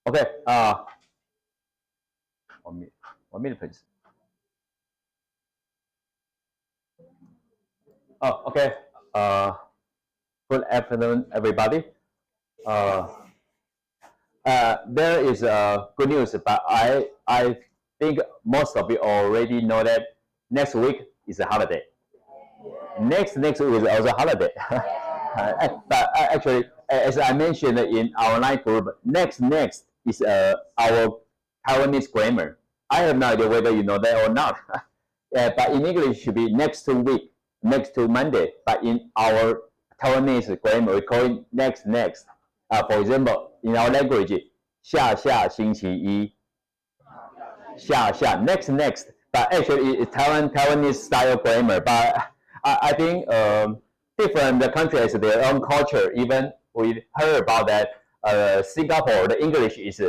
Okay. 1 minute, please. Oh, okay. Good afternoon, everybody. There is good news, but I think most of you already know that next week is a holiday. Next week is also a holiday. But actually, as I mentioned in our online group, next is our Taiwanese grammar. I have no idea whether you know that or not. But in English, it should be next week, next to Monday. But in our Taiwanese grammar, we call it next. For example, in our language, 下星期一，下 next. But actually, it's Taiwanese style grammar. But I think different countries have their own culture. Even we heard about that Singapore, the English is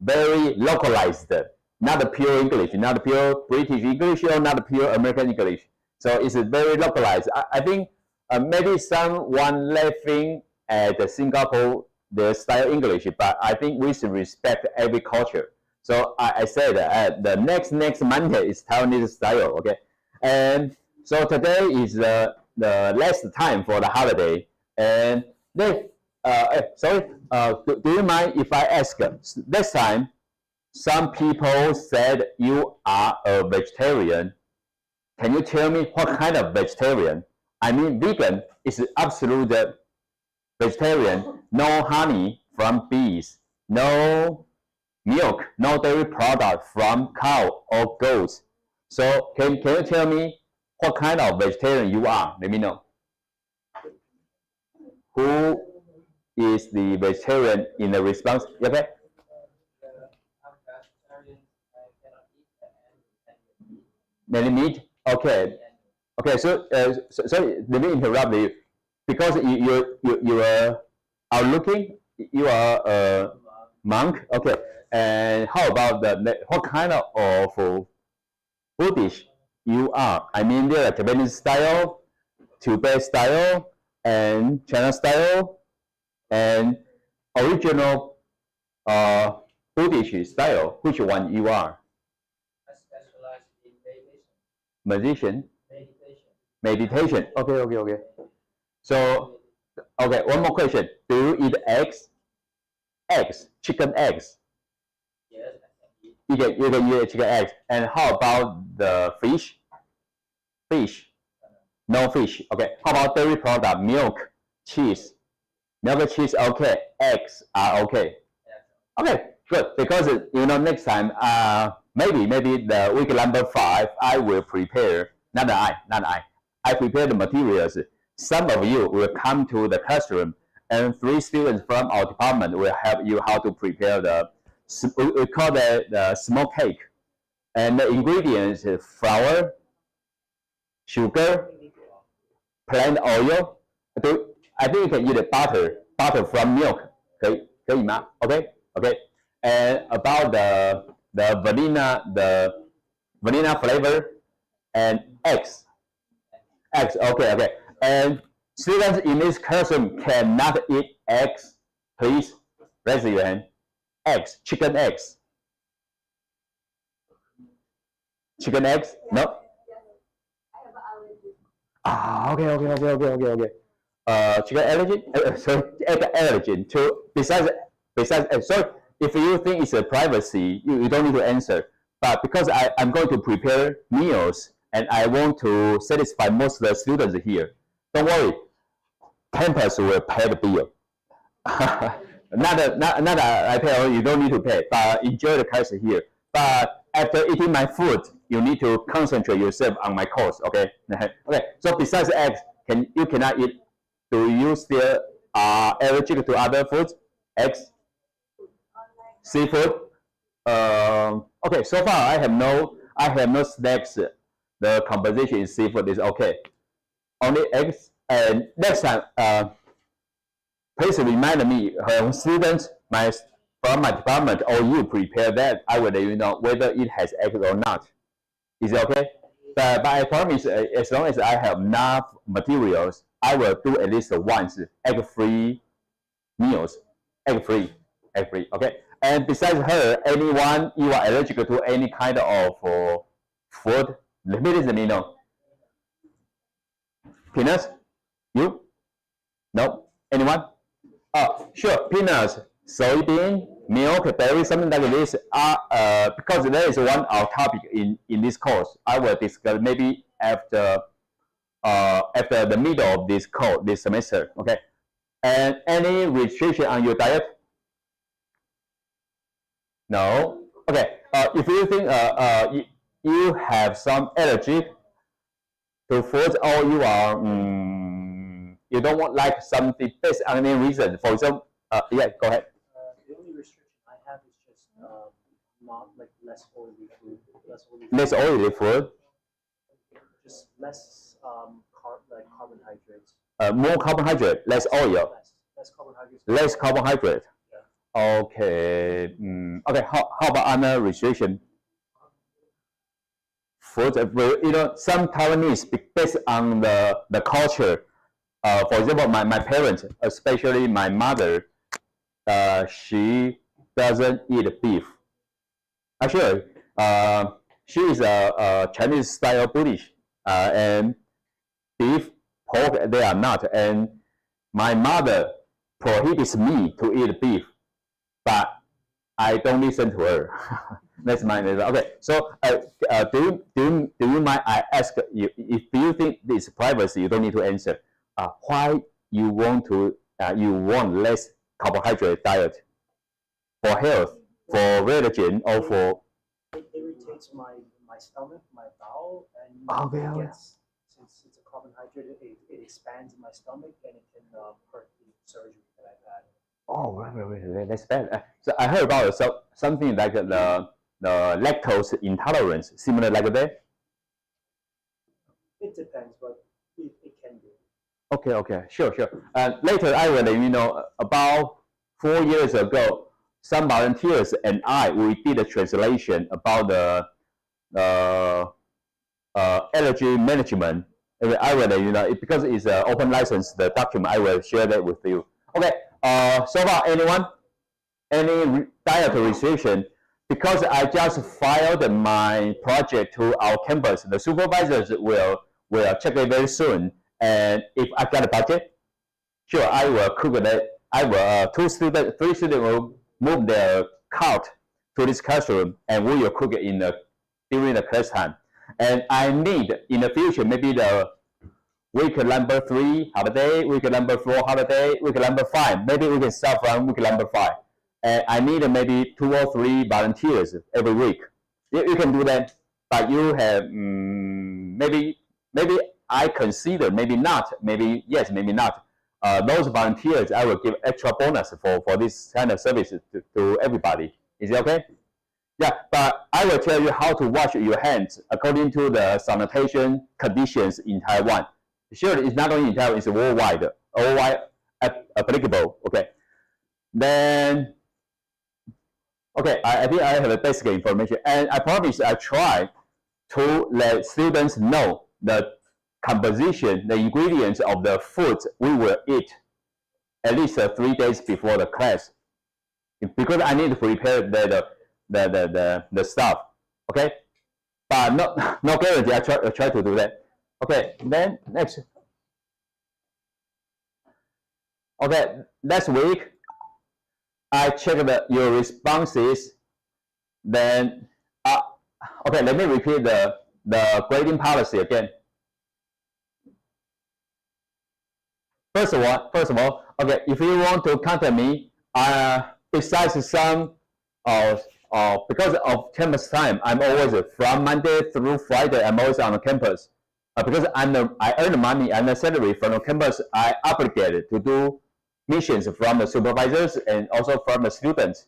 very localized. Not pure English, not pure British English, or not pure American English. So it's very localized. I think maybe someone laughing at Singapore, their style English, but I think we should respect every culture. So I said the next Monday is Taiwanese style, okay? And so today is the last time for the holiday. And then, do you mind if I ask, this time, some people said you are a vegetarian. Can you tell me what kind of vegetarian? I mean, vegan is absolute vegetarian. No honey from bees, no milk, no dairy product from cow or goats. So can you tell me what kind of vegetarian you are? Let me know. Who is the vegetarian in the response? Okay. Many meat. Okay. So let me interrupt you because you are looking. You are a monk. Okay. And how about what kind of food dish you are? I mean, there are Japanese style, Tibet style, and China style, and original food dish style. Which one you are? Meditation. Okay. So, okay, one more question. Do you eat eggs? Chicken eggs? Yes, you can eat chicken eggs. And how about the fish? No fish. Okay. How about dairy product? Milk, cheese. Cheese, okay. Eggs are okay. Okay, good. Because next time, maybe the week number 5, I will prepare. Not I. I prepare the materials. Some of you will come to the classroom, and 3 students from our department will help you how to prepare we call the small cake. And the ingredients: flour, sugar, plant oil. I think you can eat butter from milk. 可以吗? Okay. And about the vanilla flavor and eggs. Okay. And students in this classroom cannot eat eggs. Please raise your hand. Eggs, chicken eggs. Chicken eggs? No? Okay. Chicken allergy? Sorry, egg allergen. Besides, sorry, if you think it's a privacy, you don't need to answer. But because I'm going to prepare meals and I want to satisfy most of the students here, don't worry. Campus will pay the bill. not I pay, you don't need to pay, but enjoy the class here. But after eating my food, you need to concentrate yourself on my course, okay? Okay, so besides eggs, you cannot eat. Do you still are allergic to other foods? Eggs? Seafood? Okay, so far I have no snacks. The composition in seafood is okay. Only eggs. And next time, please remind me, students from my department or you prepare that, I will let you know whether it has eggs or not. Is it okay? But I promise, as long as I have enough materials, I will do at least once egg-free meals. Egg-free, okay? And besides her, anyone you are allergic to any kind of food, let me know. Peanuts? You? No? Anyone? Oh, sure. Peanuts, soybean, milk, berries, something like this. Because there is one topic in this course, I will discuss maybe after the middle of this course, this semester. Okay. And any restriction on your diet? No. Okay. If you think you have some allergy to food, or you are you don't want like something based on any reason. For example, yeah, go ahead. The only restriction I have is just not like less oily food. Less oily food. Just less carbohydrates. More carbohydrate, less oil. Less carbohydrates. Less carbohydrate. Yeah. Okay. Okay. How about other restriction? Food. You know, some Taiwanese based on the culture. For example, my parents, especially my mother, she doesn't eat beef. Actually, she is a Chinese style Buddhist, and beef, pork, they are not. And my mother prohibits me to eat beef, but I don't listen to her. That's my okay. So, do you mind I ask you, if you think this privacy, you don't need to answer. Why you want less carbohydrate diet for health, for religion, or for? It irritates my stomach, my bowel, and since it's a carbohydrate, it expands in my stomach and it can hurt the surgery that I've had. Oh, right, that's bad. So I heard about something like the lactose intolerance, similar like that. It depends, but it can be. Okay, sure. Later, I will let you know. About 4 years ago, some volunteers and we did a translation about the allergy management. I will let you know because it's an open license. The document I will share that with you. Okay. So far, anyone? Any diet restriction? Because I just filed my project to our campus, the supervisors will check it very soon. And if I got a budget, sure, I will cook that. I will 3 students will move their cart to this classroom, and we will cook it during the class time. And I need in the future maybe the week number 3 holiday, week number 4 holiday, week number 5. Maybe we can start from week number 5. And I need maybe 2 or 3 volunteers every week. You can do that, but you have maybe I consider, maybe not, maybe yes, maybe not. Those volunteers, I will give extra bonus for this kind of service to everybody. Is it okay? Yeah, but I will tell you how to wash your hands according to the sanitation conditions in Taiwan. Sure, it's not only in Taiwan, it's worldwide applicable. Okay. Then, okay, I think I have the basic information. And I promise I try to let students know the composition, the ingredients of the foods we will eat at least 3 days before the class, because I need to prepare the stuff. Okay, but no guarantee. I try to do that. Okay, then next. Okay, last week I checked your responses. Then okay, let me repeat the grading policy again. First of all, okay, if you want to contact me, besides some, because of campus time, I'm always from Monday through Friday. I'm always on the campus. Because I earn money and the salary from the campus, I obligated to do missions from the supervisors and also from the students.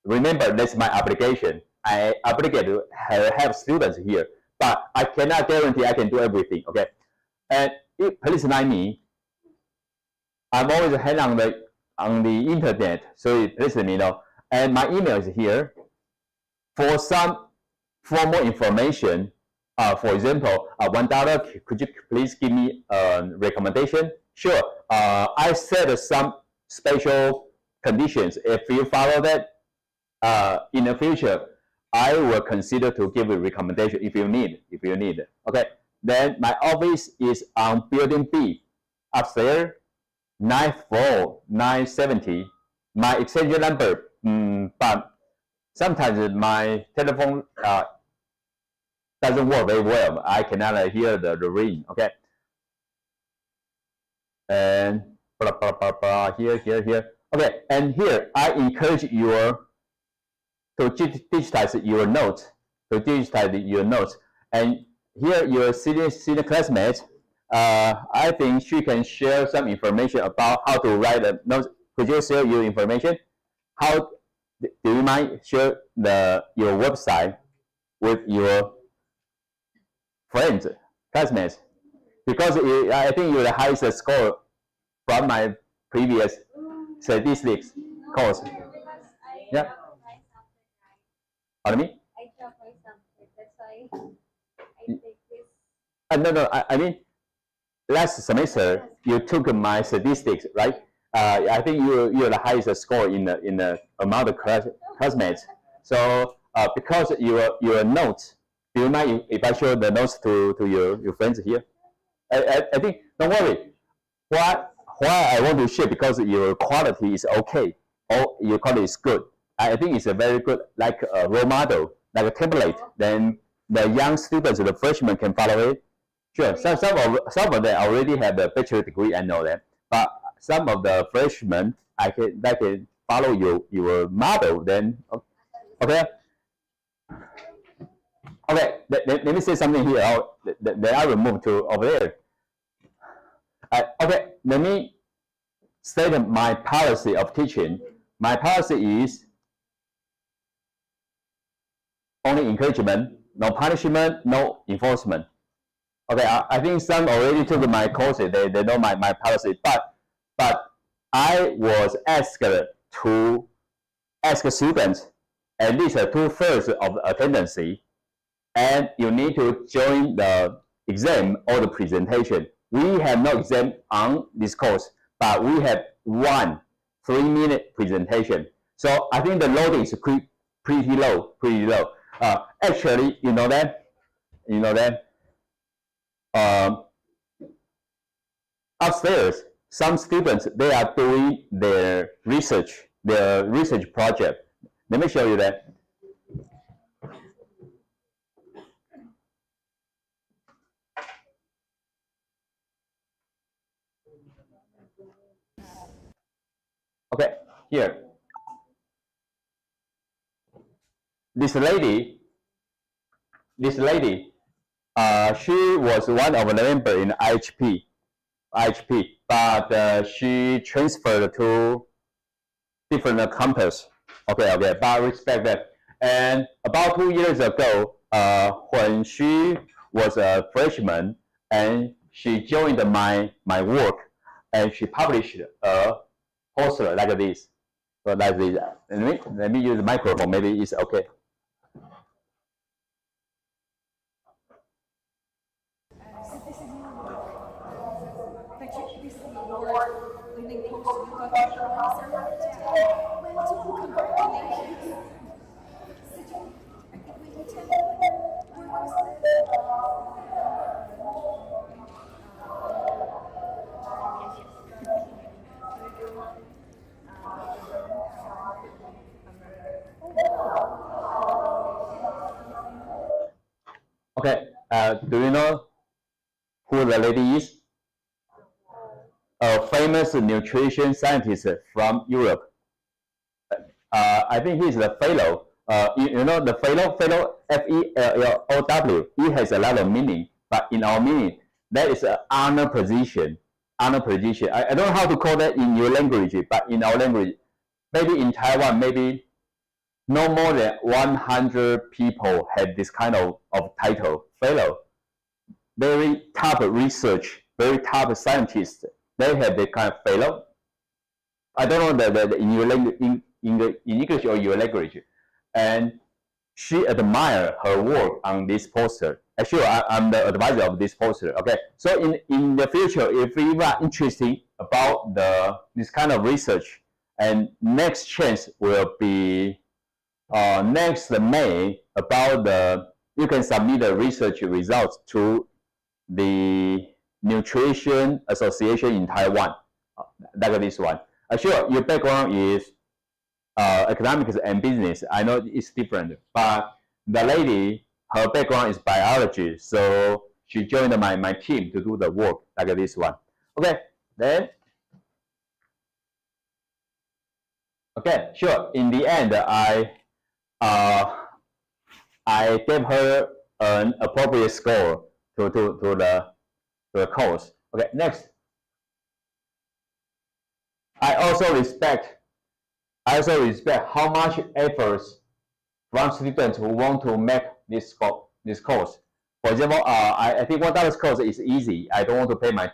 Remember, that's my obligation. I obligated to have students here, but I cannot guarantee I can do everything. Okay, and please like me. I'm always hang on the internet, so please let me know. And my email is here. For some formal information, for example, $1, could you please give me a recommendation? Sure. I set some special conditions. If you follow that, in the future, I will consider to give a recommendation if you need. Okay. Then my office is on Building B, upstairs, 9th floor, 970. My extension number, but sometimes my telephone doesn't work very well. I cannot hear the ring. Okay. And blah, blah, blah, blah, here. Okay, and here I encourage you to digitize your notes. And here your senior classmate, I think she can share some information about how to write a note. Could you share your information? How do you mind share your website with your friends, classmates? Because I think you're the highest score from my previous statistics course. Yeah. Pardon me? I dropped my subject. That's why I take this. No. I mean, last semester you took my statistics, right? I think you're the highest score in the amount of classmates. So because your notes, do you mind if I show the notes to your friends here? I think don't worry. Why I want to share because your quality is okay or your quality is good. I think it's a very good like a role model, like a template. Then the young students, the freshmen can follow it. Sure, some of them already have a bachelor degree. I know that, but some of the freshmen I can follow your model. Then okay. Okay, let me say something here. Then I will move to over there. Okay, let me state my policy of teaching. My policy is only encouragement, no punishment, no enforcement. Okay, I think some already took my courses. They know my policy, but I was asked to ask students at least 2/3 of the attendance, and you need to join the exam or the presentation. We have no exam on this course, but we have one 3-minute presentation. So I think the loading is pretty low. Actually, you know that. Upstairs, some students they are doing their research project. Let me show you that. Okay, here. This lady, she was one of the members in IHP, but she transferred to different campus. Okay, but I respect that. And about 2 years ago, when she was a freshman, and she joined my work, and she published a poster like this. So like this. Let me use the microphone. Maybe it's okay. Okay, do you know who the lady is? A famous nutrition scientist from Europe. I think he's the fellow. You know the fellow, FELLOW. It has a lot of meaning, but in our meaning, that is an honor position. I don't know how to call that in your language, but in our language, maybe in Taiwan, maybe no more than 100 people had this kind of title, fellow. Very top research, very top scientists. They have that kind of fellow. I don't know that in your language, in English or your language. And she admired her work on this poster. Actually, I'm the advisor of this poster. Okay, so in the future, if we are interested about this kind of research, and next chance will be next May about you can submit the research results to the Nutrition Association in Taiwan, like this one. Sure, your background is economics and business. I know it's different, but the lady, her background is biology, so she joined my team to do the work like this one. Okay, then. Okay, sure. In the end, I gave her an appropriate score to the course. Okay, next. I also respect how much efforts from students who want to make this course. For example, I think $1 course is easy. I don't want to pay my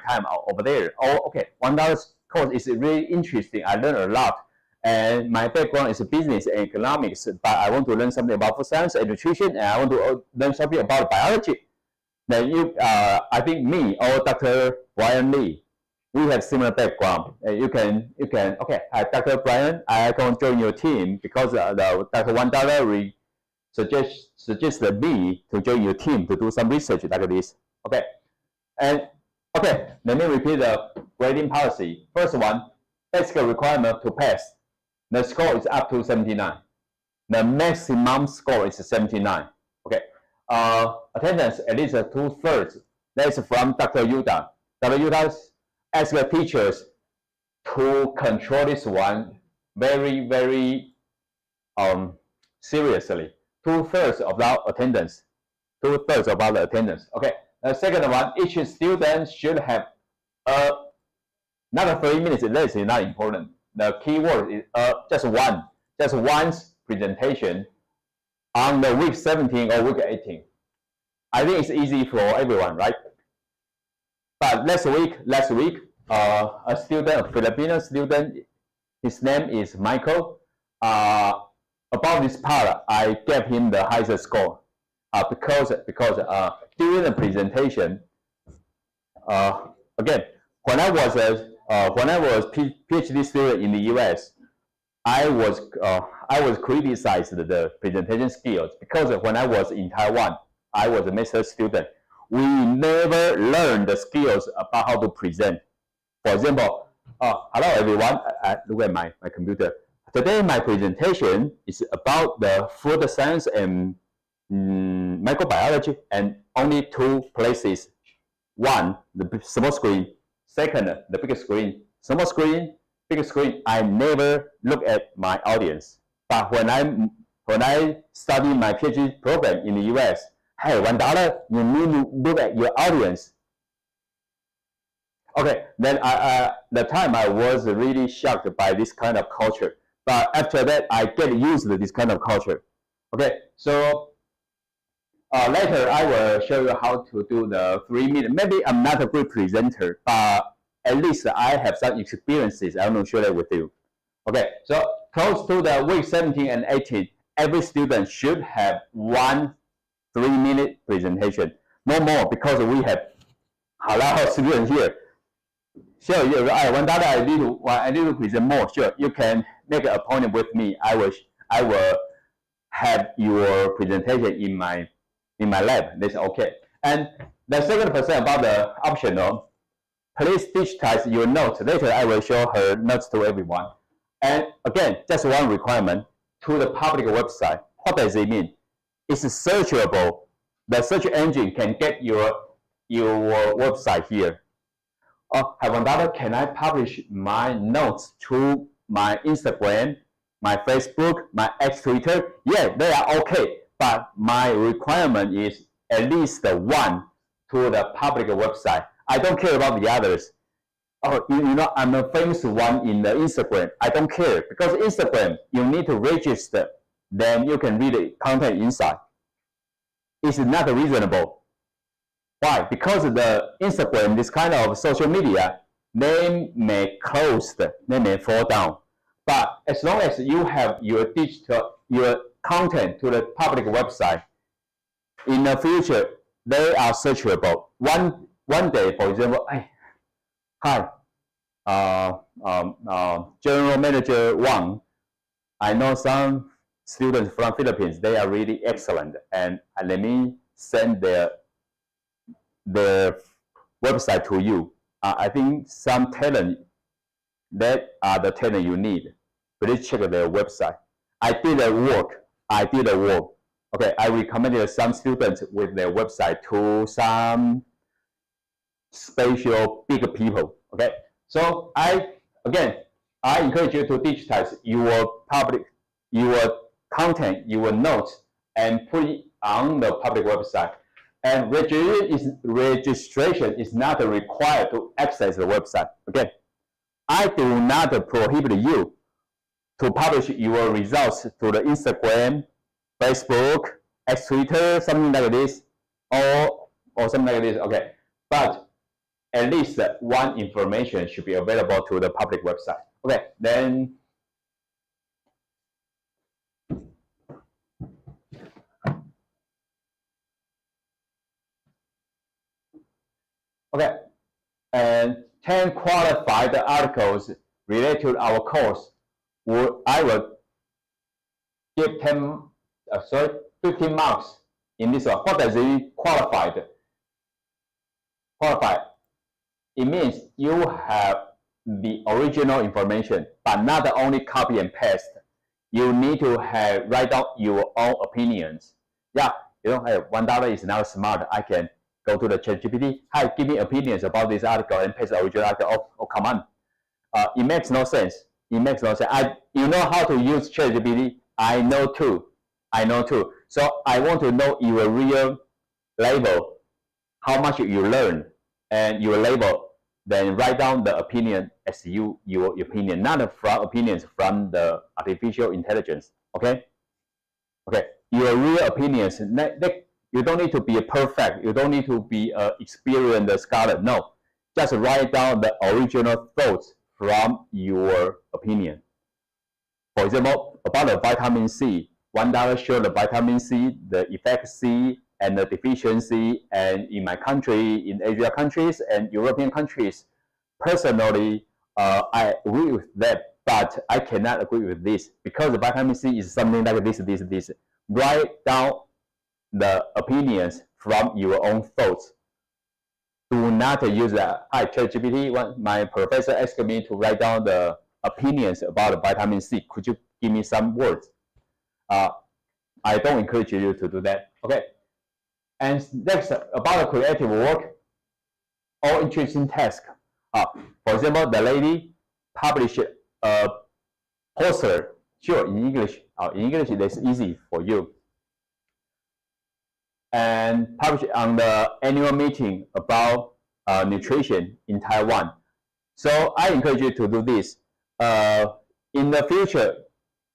time over there. Oh, okay, $1 course is really interesting. I learned a lot. And my background is business and economics, but I want to learn something about food science and nutrition, and I want to learn something about biology. Then I think me or Dr. Brian Lee, we have similar background. You can okay. Hi, Dr. Brian, I can join your team because the Dr. $1 suggested me to join your team to do some research like this. Okay, and okay, let me repeat the grading policy. First one, basic requirement to pass. The score is up to 79. The maximum score is 79. Okay. Attendance at least 2/3. That's from Dr. Yuda. Dr. Yuda asked the teachers to control this one very, very seriously. 2/3 of our attendance. 2/3 of our attendance. Okay. The second one, each student should have not 3 minutes. That is not important. The key word is just one's presentation on the week 17 or week 18. I think it's easy for everyone, right? But last week, a student, a Filipino student, his name is Michael. About this part, I gave him the highest score because during the presentation, again, when I was PhD student in the US, I was criticized the presentation skills because when I was in Taiwan, I was a master's student. We never learned the skills about how to present. For example, hello everyone. Look at my computer. Today my presentation is about the food science and microbiology, and only 2 places. One, the small screen. Second, the big screen. Small screen, big screen. I never look at my audience. But when I study my PhD program in the US, hey, $1, you need to look at your audience. Okay, then the time I was really shocked by this kind of culture. But after that, I get used to this kind of culture. Okay, so later I will show you how to do the 3 minutes. Maybe I'm not a good presenter, but at least I have some experiences. I want to share that with you. Okay, so close to the week 17 and 18, every student should have 1 3-minute presentation. No more, because we have a lot of students here. Sure, $1 I need to present more. Sure, you can make an appointment with me. I will have your presentation in my lab. That's okay. And the second percent about the optional, please digitize your notes. Later I will show her notes to everyone. And again, just one requirement to the public website. What does it mean? It's searchable. The search engine can get your website here. Hi $1, can I publish my notes to my Instagram, my Facebook, my X Twitter? Yeah, they are okay. But my requirement is at least 1 to the public website. I don't care about the others. Oh, you know, I'm a famous one in the Instagram. I don't care, because Instagram, you need to register. Then you can read the content inside. It's not reasonable. Why? Because the Instagram, this kind of social media, they may close, they may fall down. But as long as you have your content to the public website, in the future, they are searchable. One day, for example, hi, General Manager Wang, I know some students from Philippines. They are really excellent, and let me send their website to you. I think some talent that are the talent you need. Please check their website. I did the work. Okay, I recommended some students with their website to some special big people. Okay, so I encourage you to digitize your content, your notes, and put it on the public website. And registration is not required to access the website. Okay, I do not prohibit you to publish your results to the Instagram, Facebook, X Twitter, something like this, or something like this. Okay, but at least one information should be available to the public website. Okay, then okay, and 10 qualified articles related to our course. I will give 15 marks in this one. What does it mean, qualified? Qualified. It means you have the original information, but not only copy and paste. You need to write down your own opinions. Yeah, you know, hey, $1 is now smart. I can go to the ChatGPT. Hi, give me opinions about this article and paste the original article. Oh, come on. It makes no sense. You know how to use ChatGPT. I know too. So I want to know your real level, how much you learn, and your level. Then write down the opinion as your opinion, not from opinions from the artificial intelligence. Okay. Your real opinions. You don't need to be perfect. You don't need to be an experienced scholar. No, just write down the original thoughts from your opinion. For example, about the vitamin C, $1 show the vitamin C, the effect C, and the deficiency. And in my country, in Asia countries and European countries, personally, I agree with that, but I cannot agree with this because the vitamin C is something like this. Write down the opinions from your own thoughts. Do not use that. Hi, ChatGPT. My professor asked me to write down the opinions about the vitamin C. Could you give me some words? I don't encourage you to do that. Okay. And next, about the creative work or interesting task. For example, the lady published a poster. Sure, in English. In English, that's easy for you. And published on the annual meeting about nutrition in Taiwan. So I encourage you to do this. In the future,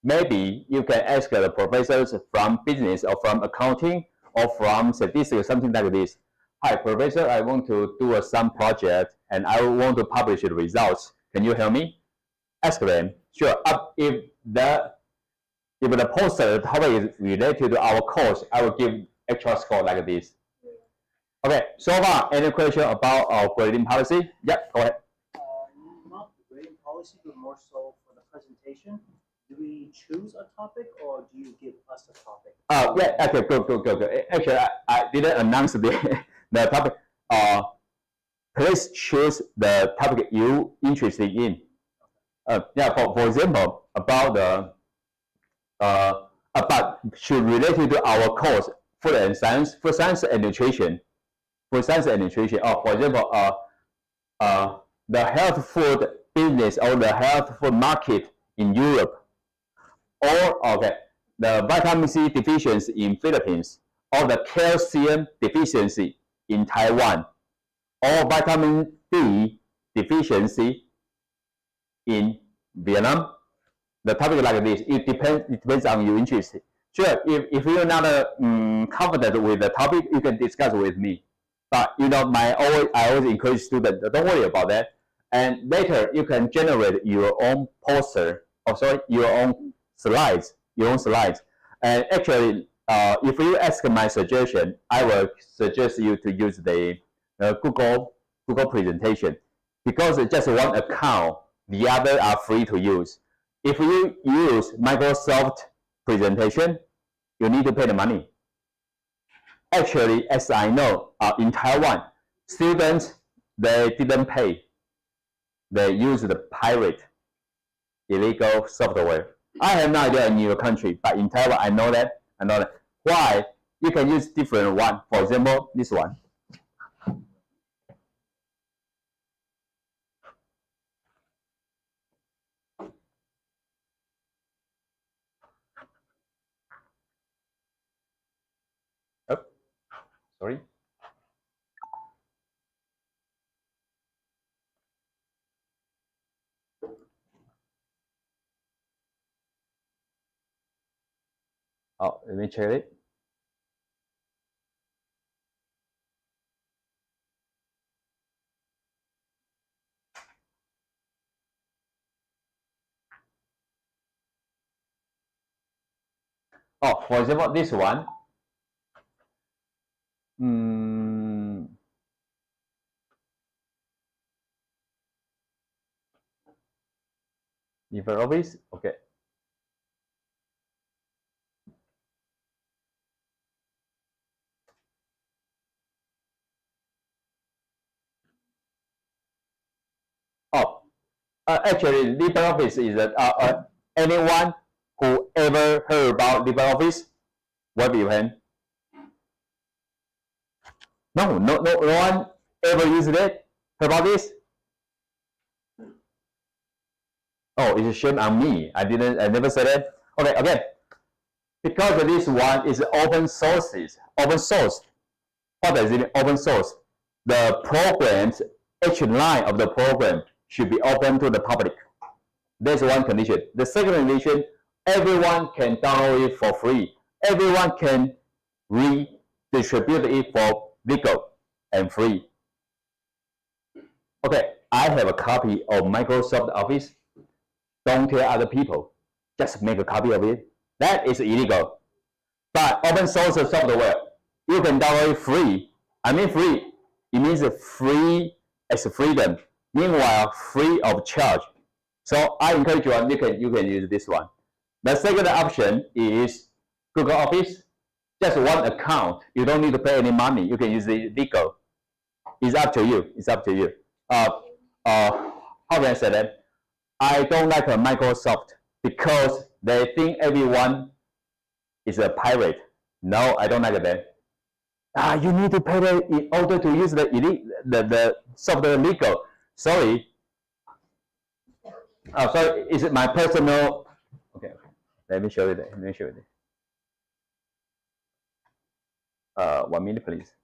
maybe you can ask the professors from business or from accounting or from statistics, something like this. Hi, professor, I want to do some project and I want to publish the results. Can you help me? Ask them. Sure. If the poster topic is related to our course, I will give extra score like this. Okay, so far, any question about our grading policy? Yep, go ahead. Not the grading policy, but more so for the presentation. Do we choose a topic or do you give us a topic? Yeah, okay, good. Actually, I didn't announce the topic. Please choose the topic you interested in. Yeah, for example, about the but should relate to our course, food science and nutrition. Or for example, the health food business or the health food market in Europe, or the vitamin C deficiency in Philippines, or the calcium deficiency in Taiwan, or vitamin D deficiency in Vietnam. The topic like this, it depends on your interest. Sure, if you're not confident with the topic, you can discuss with me. But you know, I always encourage students, don't worry about that. And later you can generate your own poster, your own slides. And actually, if you ask my suggestion, I will suggest you to use the Google presentation, because it's just one account. The other are free to use. If you use Microsoft presentation, you need to pay the money. Actually, as I know, in Taiwan, students, they didn't pay. They use the pirate, illegal software. I have no idea in your country, but in Taiwan, I know that. Why? You can use different one. For example, this one. Oh, sorry. Oh, let me check it. Oh, for example, this one. LibreOffice, okay. Oh, actually, LibreOffice is anyone who ever heard about LibreOffice? Wave your hand. No one ever used it. Heard about this? Oh, it's a shame on me. I never said it. Okay, again. Because this one is open source. Open source. What does it mean? Open source. The programs, each line of the program should be open to the public. That's one condition. The second condition, everyone can download it for free. Everyone can redistribute it for legal and free. Okay, I have a copy of Microsoft Office. Don't tell other people. Just make a copy of it. That is illegal. But open source software, you can download it free. I mean free. It means free as freedom. Meanwhile, free of charge. So I encourage you can use this one. The second option is Google Office. Just one account. You don't need to pay any money. You can use it legal. It's up to you. It's up to you. How can I say that? I don't like Microsoft because they think everyone is a pirate. No, I don't like that. You need to pay in order to use the software legal. Sorry. Sorry. Is it my personal? Okay. Let me show you that. Let me show you that. 1 minute, please.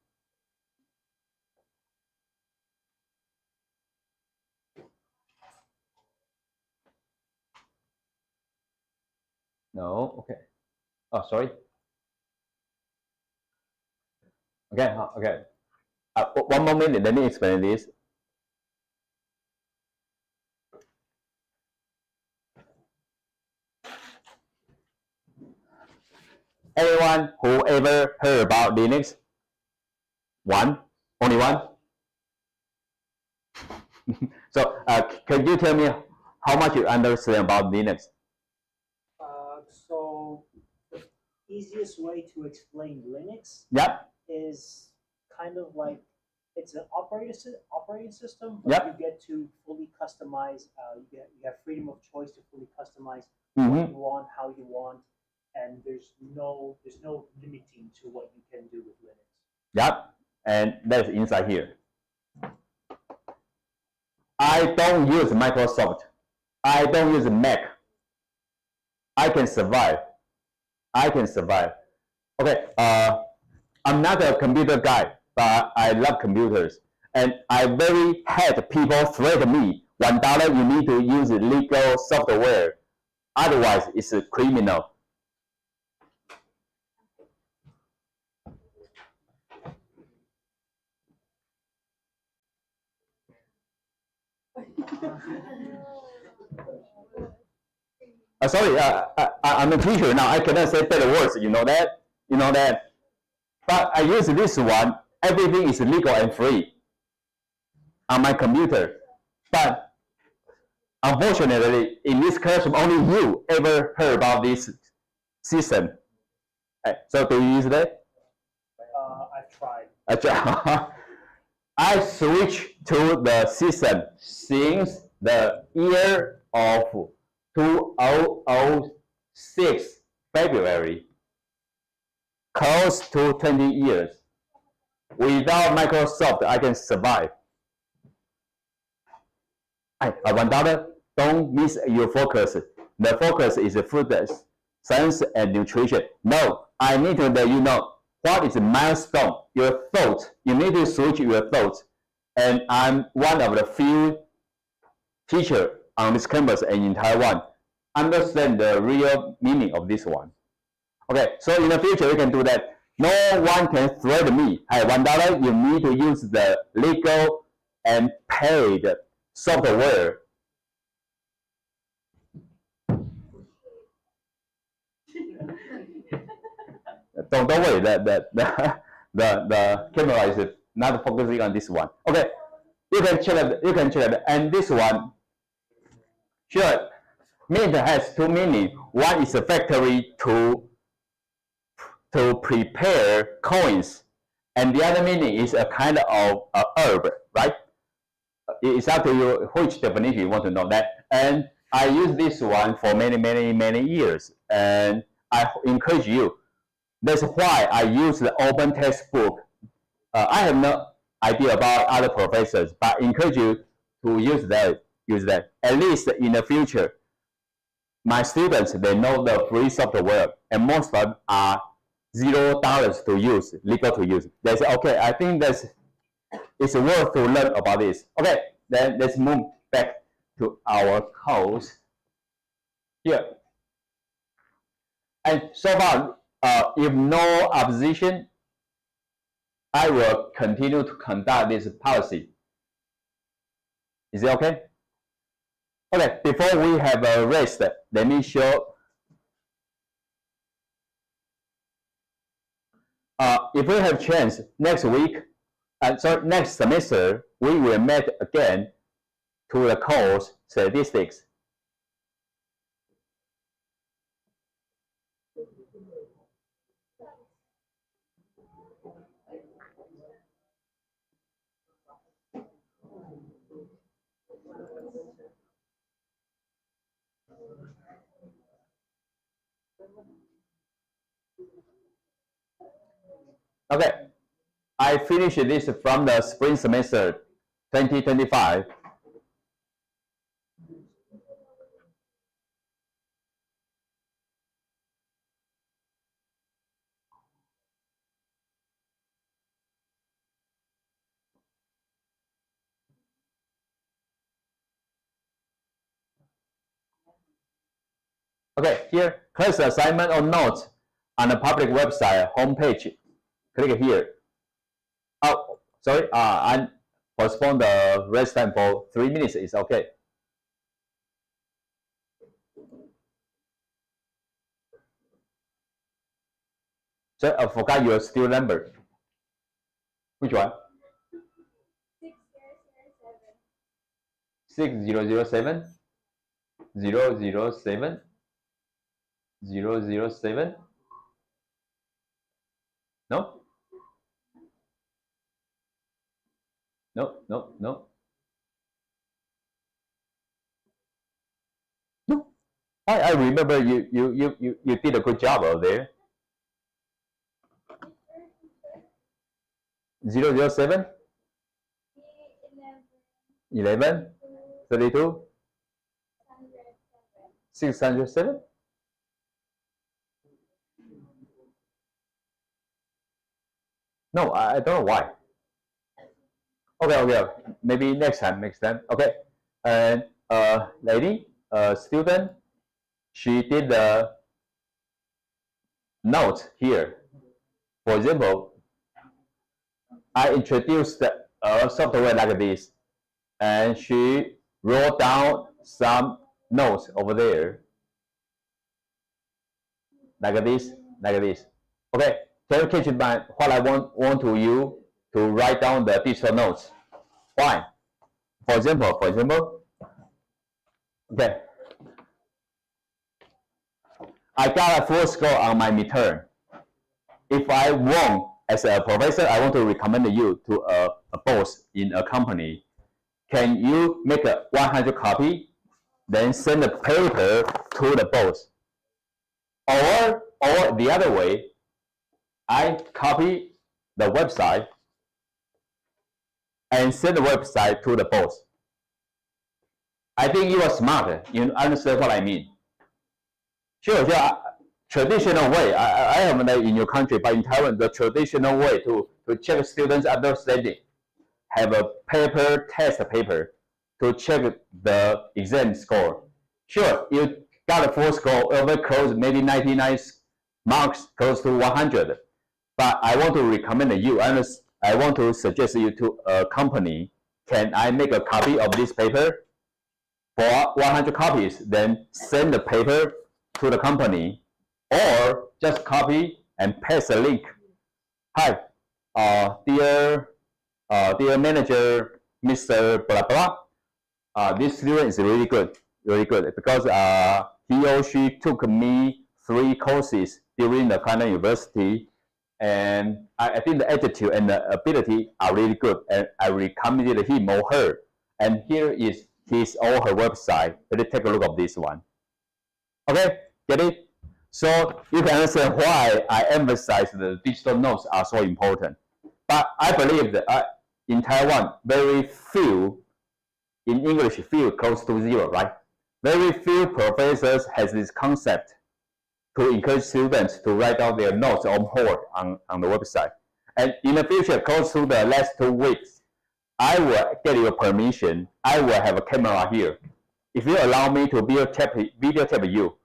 No. Okay. Oh, sorry. Okay. Okay. 1 more minute. Let me explain this. Anyone who ever heard about Linux? One? Only one? So, can you tell me how much you understand about Linux? So the easiest way to explain Linux is kind of like it's an operating system, but you get to fully customize. You have freedom of choice to fully customize what you want, how you want, and there's no limiting to what you can do with Linux. Yep, and that's inside here. I don't use Microsoft. I don't use Mac. I can survive. I can survive. Okay, I'm not a computer guy, but I love computers. And I very hate people threaten me. $1, you need to use legal software. Otherwise, it's a criminal. Sorry, I'm a teacher now. I cannot say better words. You know that? You know that? But I use this one. Everything is legal and free on my computer. But unfortunately, in this classroom, only you ever heard about this system. So do you use that? I've tried. I switched to the system since the year of 2006 February, close to 20 years. Without Microsoft, I can survive. $1, don't miss your focus. The focus is food science and nutrition. No, I need to let you know what is a milestone, your thoughts. You need to switch your thoughts. And I'm one of the few teachers on this campus and in Taiwan understand the real meaning of this one. Okay, so in the future, you can do that. No one can threaten me. $1, you need to use the legal and paid software. Don't worry, the camera is not focusing on this one. Okay, you can check it. And this one, sure, mint has two meanings. One is a factory to prepare coins, and the other meaning is a kind of a herb, right? It's up to you which definition you want to know that. And I use this one for many years, and I encourage you. That's why I use the open textbook. I have no idea about other professors, but I encourage you to use that. At least in the future, my students, they know the free software, and most of them are $0 to use, legal to use. They say, okay, I think it's worth to learn about this. Okay, then let's move back to our course here. And so far, if no opposition, I will continue to conduct this policy. Is it okay? Okay, before we have a rest, let me show. If we have chance, next week, next semester, we will meet again to the course statistics. Okay, I finished this from the spring semester 2025. Okay, here, class assignment or notes on the public website homepage. Click here. Oh, sorry, I postpone the rest time for 3 minutes. It's okay. So I forgot your student number. Which one? 6007. 007. 007. No? No. No. I remember you did a good job out there. 007? 11? 32? 607? No, I don't know why. Okay. Maybe next time. Okay. And lady, student, she did the note here. For example, I introduced a software like this, and she wrote down some notes over there, like this. Okay, can you catch my what I want to you to write down the digital notes? Why? For example, okay. I got a full score on my midterm. If I won as a professor, I want to recommend you to a boss in a company. Can you make a 100 copy, then send the paper to the boss? Or the other way, I copy the website and send the website to the boss. I think you are smart. You understand what I mean. Sure, traditional way, I am in your country, but in Taiwan, the traditional way to check students' understanding, have a test paper to check the exam score. Sure, you got a full score over close, maybe 99 marks, close to 100. But I want to recommend you, I want to suggest you to a company, can I make a copy of this paper for 100 copies, then send the paper to the company, or just copy and paste a link. Hi, dear manager, Mr. Blah blah. This student is really good, because he or she took me 3 courses during the China University, and I think the attitude and the ability are really good, and I recommended him or her. And here is his or her website. Let's take a look at this one. Okay, get it? So you can understand why I emphasize the digital notes are so important. But I believe that in Taiwan, very few, in English, few close to 0, right? Very few professors has this concept to encourage students to write down their notes on homework on the website. And in the future, close to the last 2 weeks, I will get your permission. I will have a camera here. If you allow me to videotape you,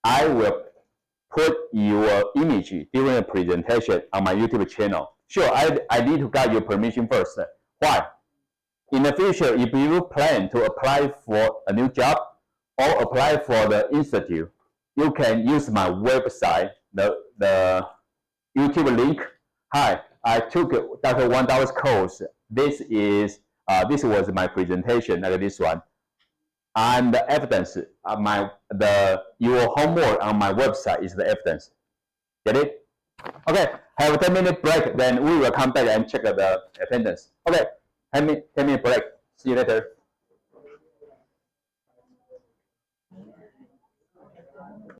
I will put your image during a presentation on my YouTube channel. Sure, I need to get your permission first. Why? In the future, if you plan to apply for a new job or apply for the institute, you can use my website, the YouTube link. Hi, I took Dr. Wandao's course. This was my presentation, like this one. And the evidence, your homework on my website is the evidence. Get it? Okay, have a 10-minute break, then we will come back and check the attendance. Okay, 10-minute break. See you later.